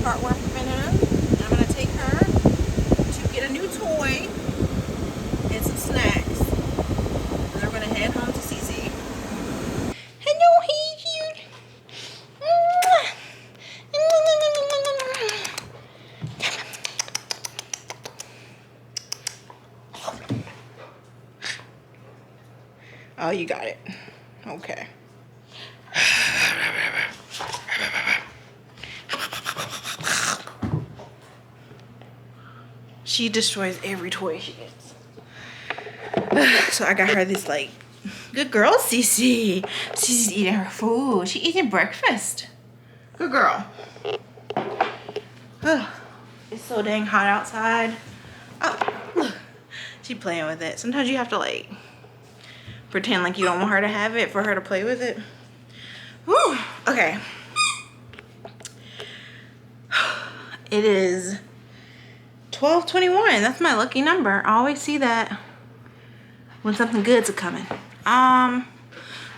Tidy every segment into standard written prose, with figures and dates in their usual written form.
heartworm preventative. I'm gonna take her to get a new toy and some snacks. And then we're gonna head home to CC. Hello, here. Oh, you got it. Okay. She destroys every toy she gets. So I got her this, like, good girl, Cece. Cece's eating her food. She's eating breakfast. Good girl. It's so dang hot outside. Oh, look. She playing with it. Sometimes you have to, like, pretend like you don't want her to have it for her to play with it. Whew. Okay. It is 12:21. That's my lucky number. I always see that when something good's coming.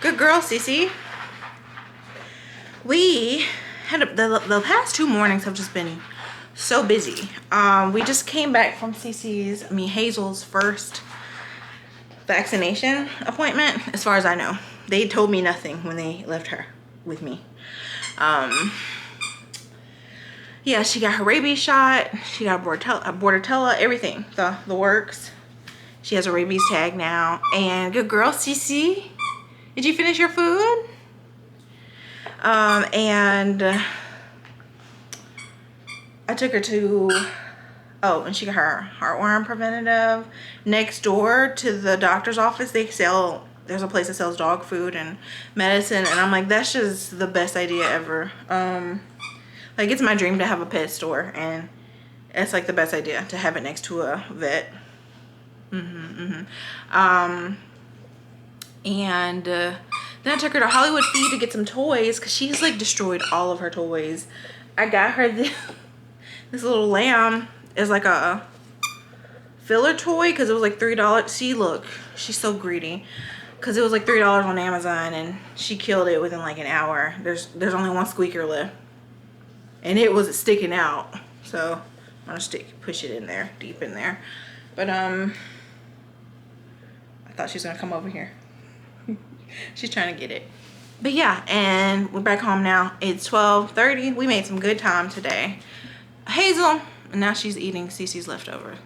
Good girl, Cece. We had the past 2 mornings have just been so busy. We just came back from Hazel's first vaccination appointment, as far as I know. They told me nothing when they left her with me. Yeah, she got her rabies shot. She got Bordetella, everything, the works. She has a rabies tag now. And good girl, Cece. Did you finish your food? And I took her to, and she got her heartworm preventative. Next door to the doctor's office, there's a place that sells dog food and medicine. And I'm like, that's just the best idea ever. Like, it's my dream to have a pet store, and it's like the best idea to have it next to a vet. And then I took her to Hollywood Feed to get some toys, because she's like destroyed all of her toys. I got her this little lamb. Is like a filler toy, because it was like $3. See, look, she's so greedy, because it was like $3 on Amazon, and she killed it within like an hour. There's only one squeaker left, and it was sticking out, so I'm gonna push it in there, deep in there. But I thought she was gonna come over here. She's trying to get it. But yeah, and we're back home now. It's 12:30. We made some good time today. Hazel, and now she's eating Cece's leftover.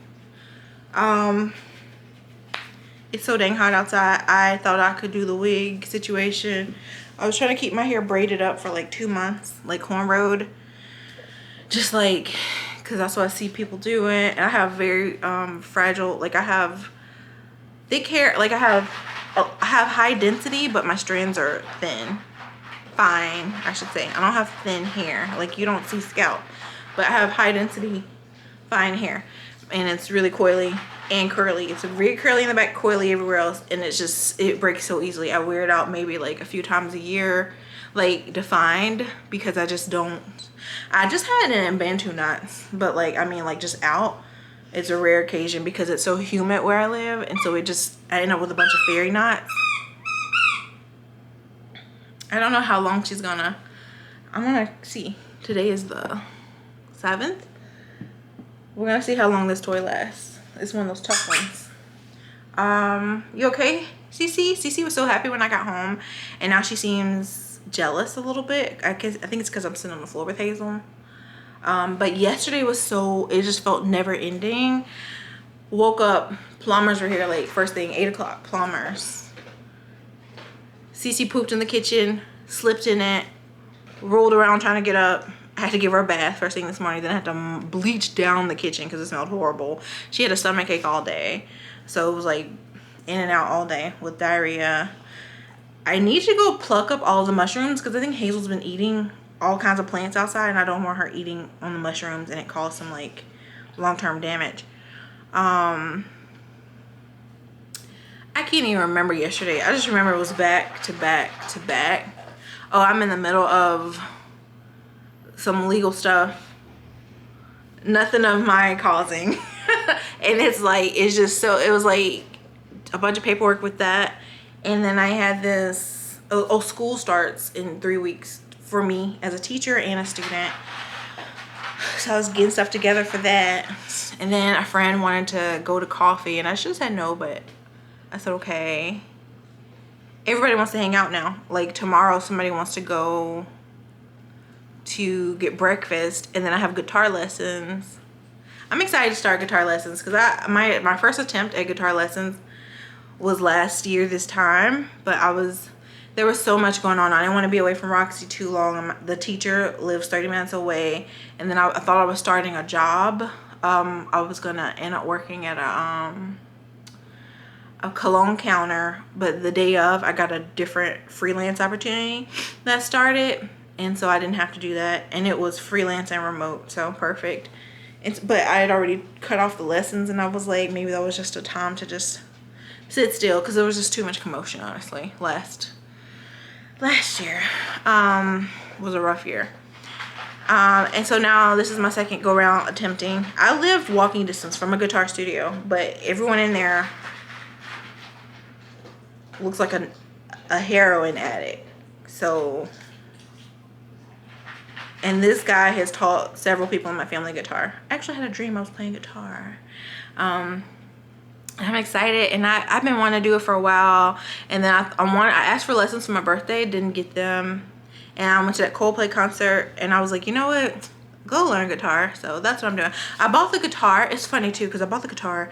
It's so dang hot outside. I thought I could do the wig situation. I was trying to keep my hair braided up for like 2 months, like cornrowed, just like, because that's what I see people doing. I have very fragile, like I have thick hair, like I have high density, but my strands are fine, I should say. I don't have thin hair, like you don't see scalp, but I have high density, fine hair, and it's really coily and curly. It's very curly in the back, coily everywhere else, and it breaks so easily. I wear it out maybe like a few times a year, like defined, because I just had it in Bantu knots, but like, I mean, like just out, it's a rare occasion because it's so humid where I live, and so I end up with a bunch of fairy knots. I don't know how long she's gonna, I'm gonna see. Today is the 7th. We're gonna see how long this toy lasts. It's one of those tough ones. You okay, Cece? Cece was so happy when I got home, and now she seems jealous a little bit. I think it's because I'm sitting on the floor with Hazel. But yesterday was it just felt never ending. Woke up, plumbers were here like first thing, 8 o'clock, plumbers. Cece pooped in the kitchen, slipped in it, rolled around trying to get up. I had to give her a bath first thing this morning. Then I had to bleach down the kitchen because it smelled horrible. She had a stomachache all day, so it was like in and out all day with diarrhea. I need to go pluck up all the mushrooms, because I think Hazel's been eating all kinds of plants outside, and I don't want her eating on the mushrooms and it caused some like long-term damage. I can't even remember yesterday. I just remember it was back to back to back. Oh, I'm in the middle of some legal stuff, nothing of my causing. And it's like, it's just so, it was like a bunch of paperwork with that, and then I had this, school starts in 3 weeks for me as a teacher and a student. So I was getting stuff together for that. And then a friend wanted to go to coffee, and I should have said no, but I said okay. Everybody wants to hang out now. Like tomorrow somebody wants to go to get breakfast, and then I have guitar lessons. I'm excited to start guitar lessons because my first attempt at guitar lessons was last year this time, but there was so much going on. I didn't want to be away from Roxy too long. The teacher lives 30 minutes away, and then I thought I was starting a job. I was gonna end up working at a cologne counter, but the day of I got a different freelance opportunity that started, and so I didn't have to do that, and it was freelance and remote, so perfect. But I had already cut off the lessons, and I was like, maybe that was just a time to just sit still because there was just too much commotion, honestly. Last year was a rough year. And so now this is my second go around attempting. I live walking distance from a guitar studio, but everyone in there looks like a heroin addict. So, and this guy has taught several people in my family guitar. I actually had a dream I was playing guitar. I'm excited, and I've been wanting to do it for a while, and then I asked for lessons for my birthday, didn't get them, and I went to that Coldplay concert, and I was like, you know what, go learn guitar. So that's what I'm doing. I bought the guitar. It's funny too because I bought the guitar,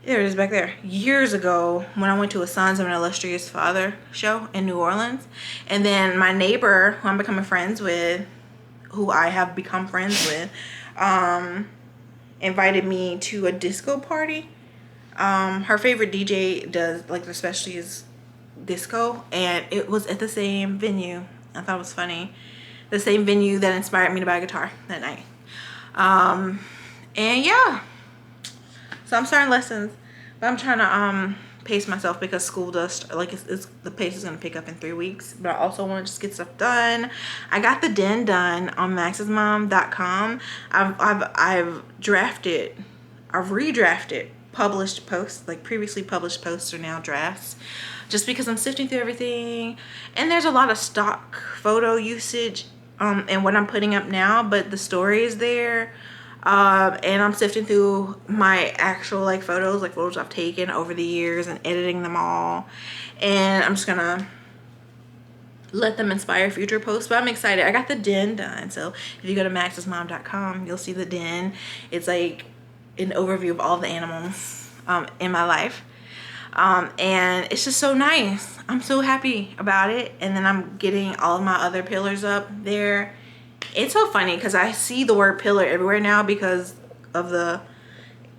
there it is back there, years ago when I went to a Sons of an Illustrious Father show in New Orleans, and then my neighbor who I'm becoming friends with, who I have become friends with, invited me to a disco party. Her favorite DJ does like the specialty is disco, and it was at the same venue. I thought it was funny. The same venue that inspired me to buy a guitar that night. And yeah, so I'm starting lessons, but I'm trying to pace myself because school does like the pace is gonna pick up in 3 weeks. But I also want to just get stuff done. I got the den done on maxismom.com. I've redrafted published posts, like previously published posts are now drafts, just because I'm sifting through everything, and there's a lot of stock photo usage and what I'm putting up now, but the story is there, and I'm sifting through my actual like photos I've taken over the years and editing them all, and I'm just gonna let them inspire future posts. But I'm excited. I got the den done, so if you go to maxismom.com, you'll see the den. It's like an overview of all the animals in my life, and it's just so nice. I'm so happy about it. And then I'm getting all of my other pillars up there. It's so funny because I see the word pillar everywhere now because of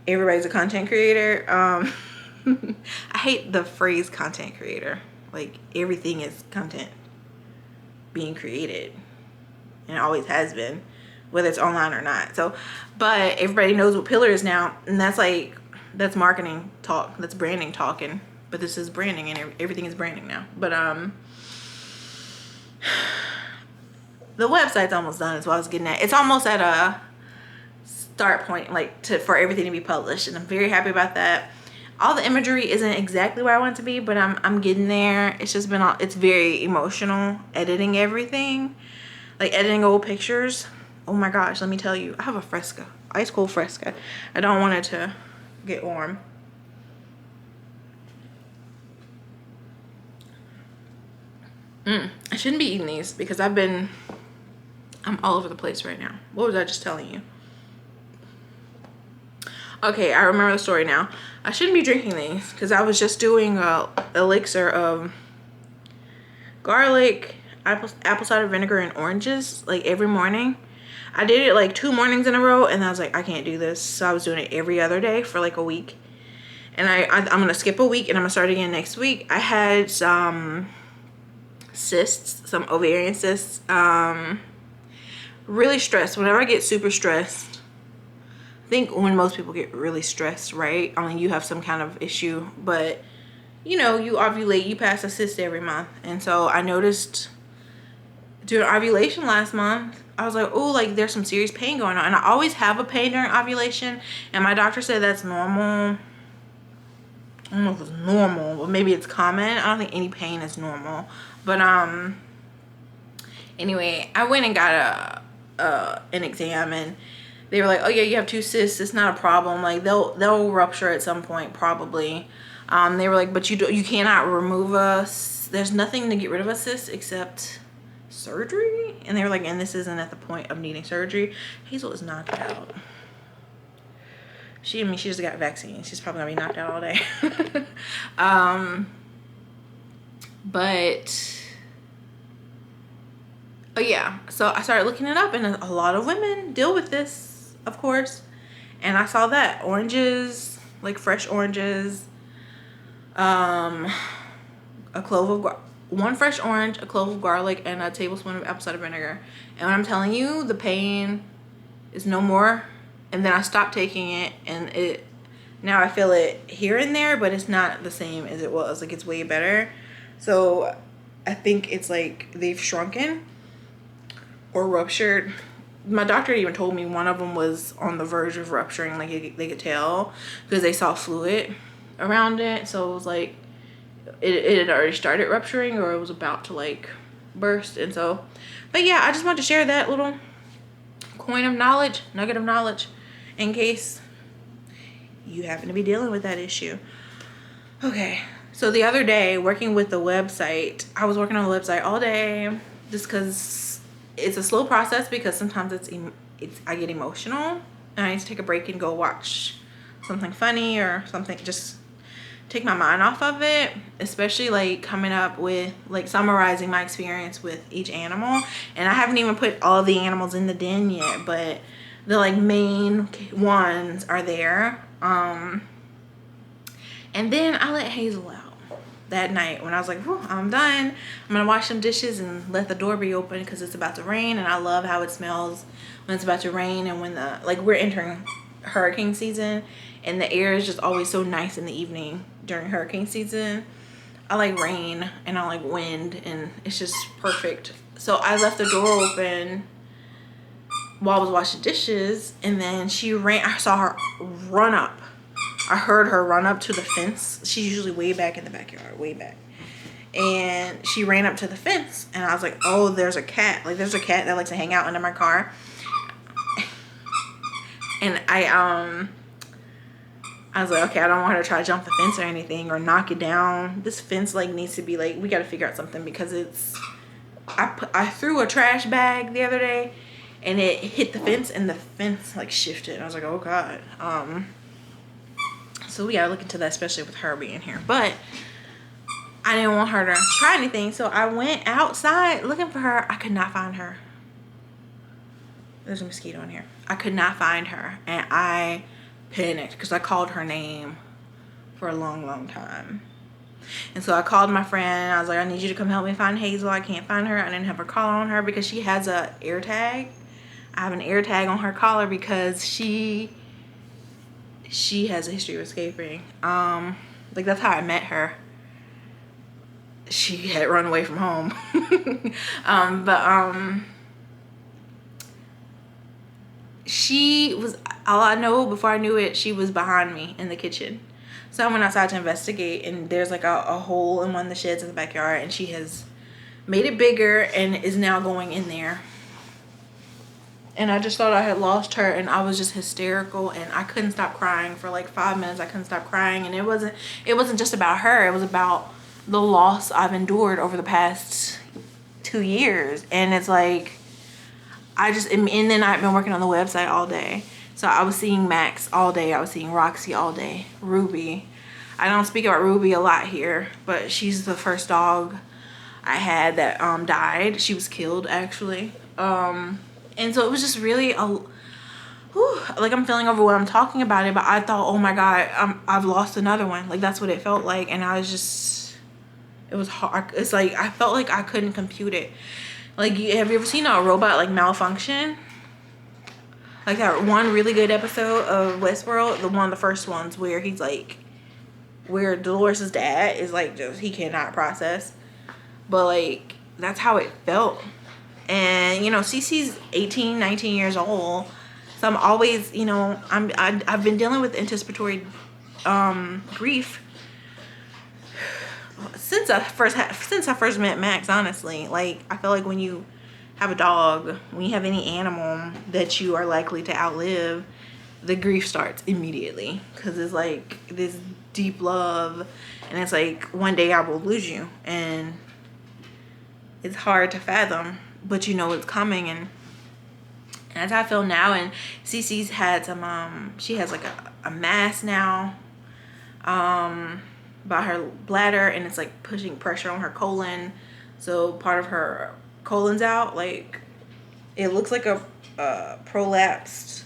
everybody's a content creator. I hate the phrase content creator. Like everything is content being created, and it always has been, whether it's online or not. So, but everybody knows what pillar is now, and that's marketing talk, that's branding talk, but this is branding, and everything is branding now. But the website's almost done is what I was getting at. It's almost at a start point, like for everything to be published, and I'm very happy about that. All the imagery isn't exactly where I want it to be, but I'm getting there. It's just been it's very emotional editing everything, like editing old pictures. Oh my gosh, let me tell you, I have a Fresca, ice cold Fresca. I don't want it to get warm. I shouldn't be eating these because I'm all over the place right now. What was I just telling you? Okay, I remember the story now. I shouldn't be drinking these because I was just doing a elixir of garlic, apple cider vinegar, and oranges like every morning. I did it like 2 mornings in a row, and I was like, I can't do this. So I was doing it every other day for like a week. And I'm gonna skip a week, and I'm gonna start again next week. I had some cysts, some ovarian cysts. Really stressed. Whenever I get super stressed, I think when most people get really stressed, right? I mean, you have some kind of issue, but you know, you ovulate, you pass a cyst every month. And so I noticed during ovulation last month, I was like, oh, like there's some serious pain going on. And I always have a pain during ovulation, and my doctor said that's normal. I don't know if it's normal, but maybe it's common. I don't think any pain is normal. But anyway, I went and got an exam, and they were like, oh yeah, you have 2 cysts, it's not a problem, like they'll rupture at some point probably. They were like, but you cannot remove there's nothing to get rid of a cyst except surgery. And they were like, and this isn't at the point of needing surgery. Hazel is knocked out. She just got vaccines. She's probably gonna be knocked out all day. But oh yeah, so I started looking it up, and a lot of women deal with this, of course. And I saw that oranges, like fresh oranges, a clove of one fresh orange, a clove of garlic, and a tablespoon of apple cider vinegar. And when I'm telling you, the pain is no more. And then I stopped taking it, and now I feel it here and there, but it's not the same as it was. Like, it's way better. So I think it's like they've shrunken or ruptured. My doctor even told me one of them was on the verge of rupturing. Like, they could tell because they saw fluid around it. So it was like it had already started rupturing, or it was about to like burst. And so, but yeah, I just wanted to share that little coin of knowledge, nugget of knowledge, in case you happen to be dealing with that issue. Okay, so the other day, working with the website, I was working on the website all day just because it's a slow process, because sometimes I get emotional and I need to take a break and go watch something funny or something, just take my mind off of it, especially like coming up with like summarizing my experience with each animal. And I haven't even put all the animals in the den yet, but the like main ones are there. And then I let Hazel out that night when I was like, I'm done. I'm gonna wash some dishes and let the door be open because it's about to rain. And I love how it smells when it's about to rain, and when we're entering hurricane season, and the air is just always so nice in the evening during hurricane season. I like rain and I like wind, and it's just perfect. So I left the door open while I was washing dishes, and then she ran. I saw her run up. I heard her run up to the fence. She's usually way back in the backyard, way back. And she ran up to the fence, and I was like, oh, there's a cat. Like, there's a cat that likes to hang out under my car. And I was like, okay, I don't want her to try to jump the fence or anything or knock it down. This fence like needs to be like, we got to figure out something, because I threw a trash bag the other day and it hit the fence, and the fence like shifted. I was like, oh God. So we got to look into that, especially with her being here. But I didn't want her to try anything, so I went outside looking for her. I could not find her. There's a mosquito in here. I could not find her, and I panicked because I called her name for a long time. And so I called my friend. I was like, I need you to come help me find Hazel. I can't find her. I didn't have her collar on her because she has a air tag. I have an air tag on her collar because she has a history of escaping. Like, that's how I met her. She had run away from home. She was, all I know, before I knew it, she was behind me in the kitchen. So I went outside to investigate, and there's like a hole in one of the sheds in the backyard, and she has made it bigger and is now going in there. And I just thought I had lost her, and I was just hysterical, and I couldn't stop crying for like 5 minutes. I couldn't stop crying, and it wasn't just about her. It was about the loss I've endured over the past 2 years. And it's like, and then I've been working on the website all day. So I was seeing Max all day. I was seeing Roxy all day. Ruby. I don't speak about Ruby a lot here, but she's the first dog I had that died. She was killed, actually. And so it was just really like, I'm feeling overwhelmed talking about it, but I thought, oh my God, I've lost another one. Like, that's what it felt like. And I was just, it was hard. It's like, I felt like I couldn't compute it. Like, have you ever seen a robot like malfunction? Like that one really good episode of Westworld, one of the first ones, where he's like, where Dolores' dad is like, just, he cannot process. But like, that's how it felt. And you know, Cece's 18, 19 years old. So I'm always, you know, I've been dealing with anticipatory grief since I first met Max, honestly. Like, I feel like when you have a dog, when you have any animal that you are likely to outlive, the grief starts immediately, because it's like this deep love, and it's like one day I will lose you, and it's hard to fathom, but you know it's coming. And that's how I feel now. And Cece's had some she has like a mass now about her bladder, and it's like pushing pressure on her colon, so part of her colon's out. Like it looks like a prolapsed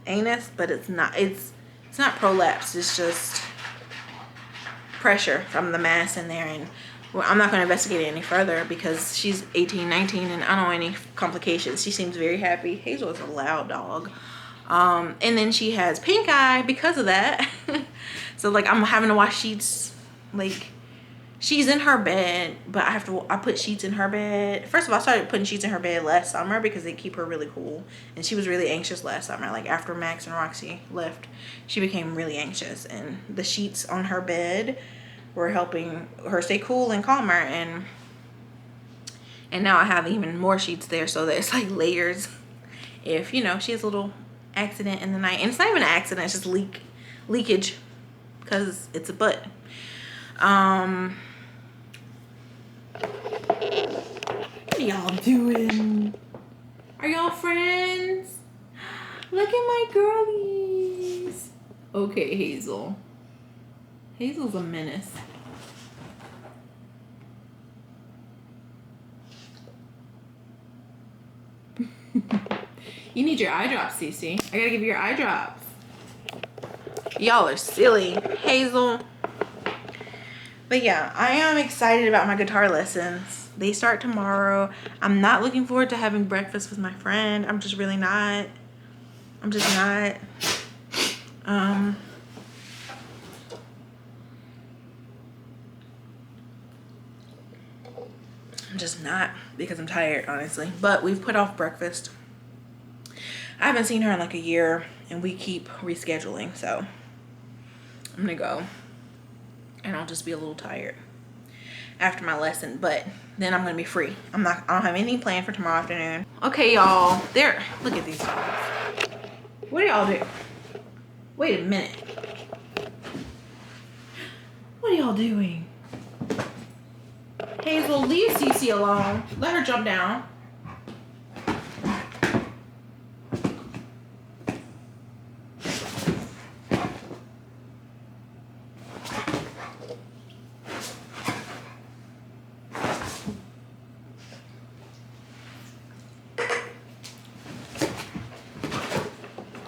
anus, but it's not. It's not prolapsed, it's just pressure from the mass in there. And well, I'm not going to investigate it any further because she's 18, 19, and I don't know any complications. She seems very happy. Hazel is a loud dog. And then she has pink eye because of that. So like I'm having to wash sheets. Like she's in her bed, but I put sheets in her bed. First of all, I started putting sheets in her bed last summer because they keep her really cool. And she was really anxious last summer. Like after Max and Roxy left, she became really anxious, and the sheets on her bed were helping her stay cool and calmer. And now I have even more sheets there, so that it's like layers. If you know she has a little accident in the night, and it's not even an accident, it's just leakage because it's a butt. What are y'all doing? Are y'all friends? Look at my girlies. Okay, Hazel. Hazel's a menace. You need your eye drops, Cece. I gotta give you your eye drops. Y'all are silly. Hazel. But yeah, I am excited about my guitar lessons. They start tomorrow. I'm not looking forward to having breakfast with my friend. I'm just really not. I'm just not. I'm just not, because I'm tired, honestly. But we've put off breakfast. I haven't seen her in like a year, and we keep rescheduling. So I'm gonna go, and I'll just be a little tired after my lesson. But then I'm gonna be free. I don't have anything planned for tomorrow afternoon. Okay, y'all. Look at these dogs. What are y'all doing? Wait a minute. What are y'all doing? Hazel, leave Cece alone. Let her jump down.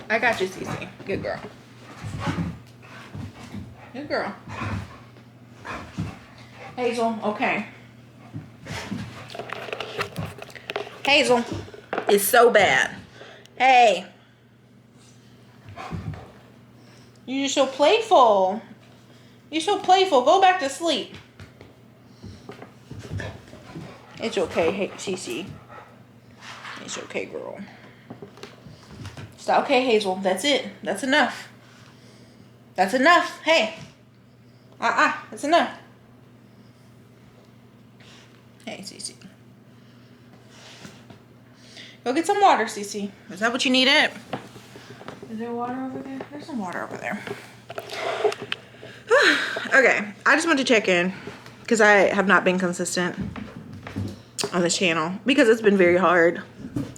I got you, Cece. Good girl. Good girl. Hazel, okay. Hazel, it's so bad. Hey. You're so playful. You're so playful. Go back to sleep. It's okay, hey, Cece. It's okay, girl. Stop. Okay, Hazel. That's it. That's enough. That's enough. Hey. That's enough. Hey, Cece. Go get some water, Cece. Is that what you needed? Is there water over there? There's some water over there. Okay. I just want to check in because I have not been consistent on this channel because it's been very hard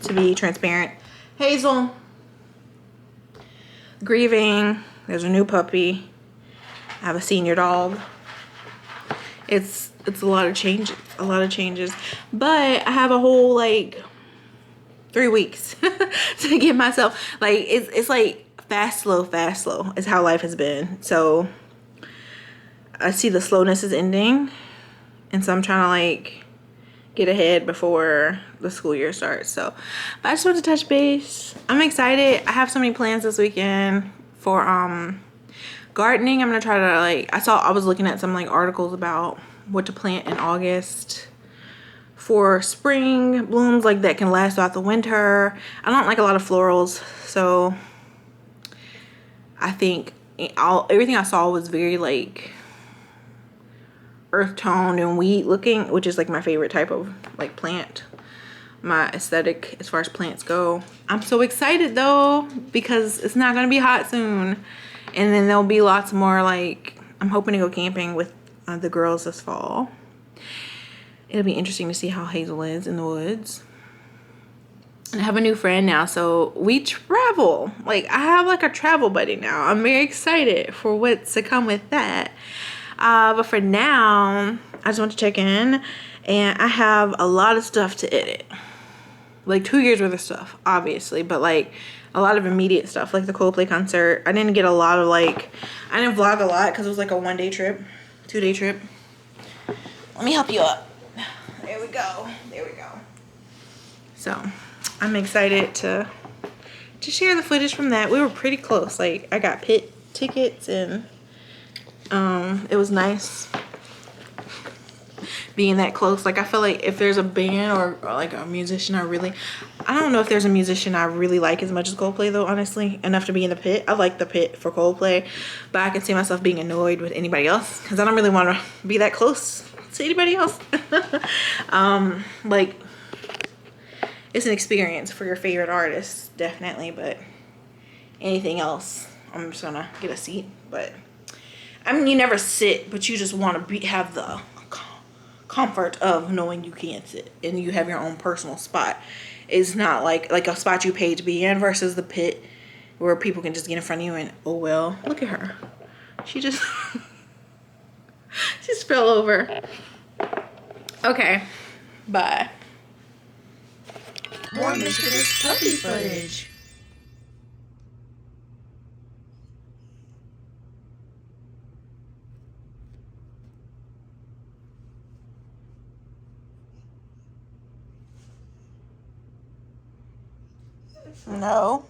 to be transparent. Hazel. Grieving. There's a new puppy. I have a senior dog. It's a lot of changes. But I have a whole like 3 weeks to get myself like it's like fast slow is how life has been. So I see the slowness is ending, and so I'm trying to like get ahead before the school year starts. So but I just want to touch base. I'm excited. I have so many plans this weekend for gardening. I'm gonna try to like I was looking at some like articles about what to plant in August for spring blooms like that can last throughout the winter. I don't like a lot of florals, so I think everything I saw was very like earth tone and weed looking, which is like my favorite type of like plant. my aesthetic as far as plants go. I'm so excited though, because it's not gonna be hot soon. And then there'll be lots more, like, I'm hoping to go camping with the girls this fall. It'll be interesting to see how Hazel is in the woods. And I have a new friend now, so we travel. Like, I have like a travel buddy now. I'm very excited for what's to come with that. But for now, I just want to check in, and I have a lot of stuff to edit. Like 2 years worth of stuff, obviously, but like a lot of immediate stuff, like the Coldplay concert. I didn't get a lot of like, I didn't vlog a lot because it was like a 1-day trip, 2-day trip. Let me help you up. There we go. There we go. So I'm excited to share the footage from that. We were pretty close. Like, I got pit tickets, and it was nice being that close. Like, I feel like if there's a band or like a musician I don't know if there's a musician I really like as much as Coldplay though, honestly, enough to be in the pit. I like the pit for Coldplay, but I can see myself being annoyed with anybody else because I don't really want to be that close to anybody else. Like, it's an experience for your favorite artist, definitely, but anything else, I'm just gonna get a seat. But I mean, you never sit, but you just want to have the comfort of knowing you can't sit and you have your own personal spot. It's not like a spot you pay to be in versus the pit where people can just get in front of you and, oh well, look at her, she just just fell over. Okay, bye. More mischievous puppy footage. No.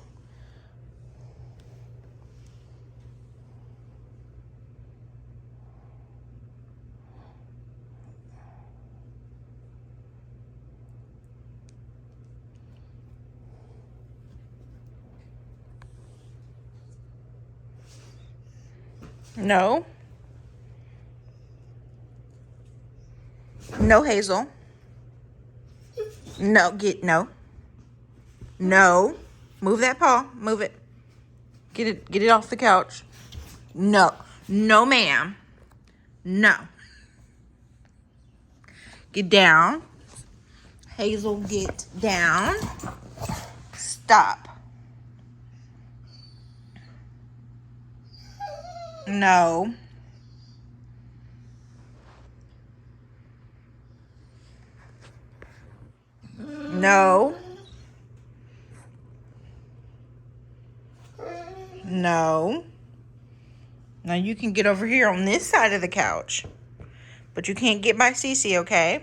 No. No, Hazel. No, no. No. Move that paw. Move it. Get it off the couch. No. No, ma'am. No. Get down. Hazel, get down. Stop. No. No. No. Now you can get over here on this side of the couch. But you can't get by Cece, okay?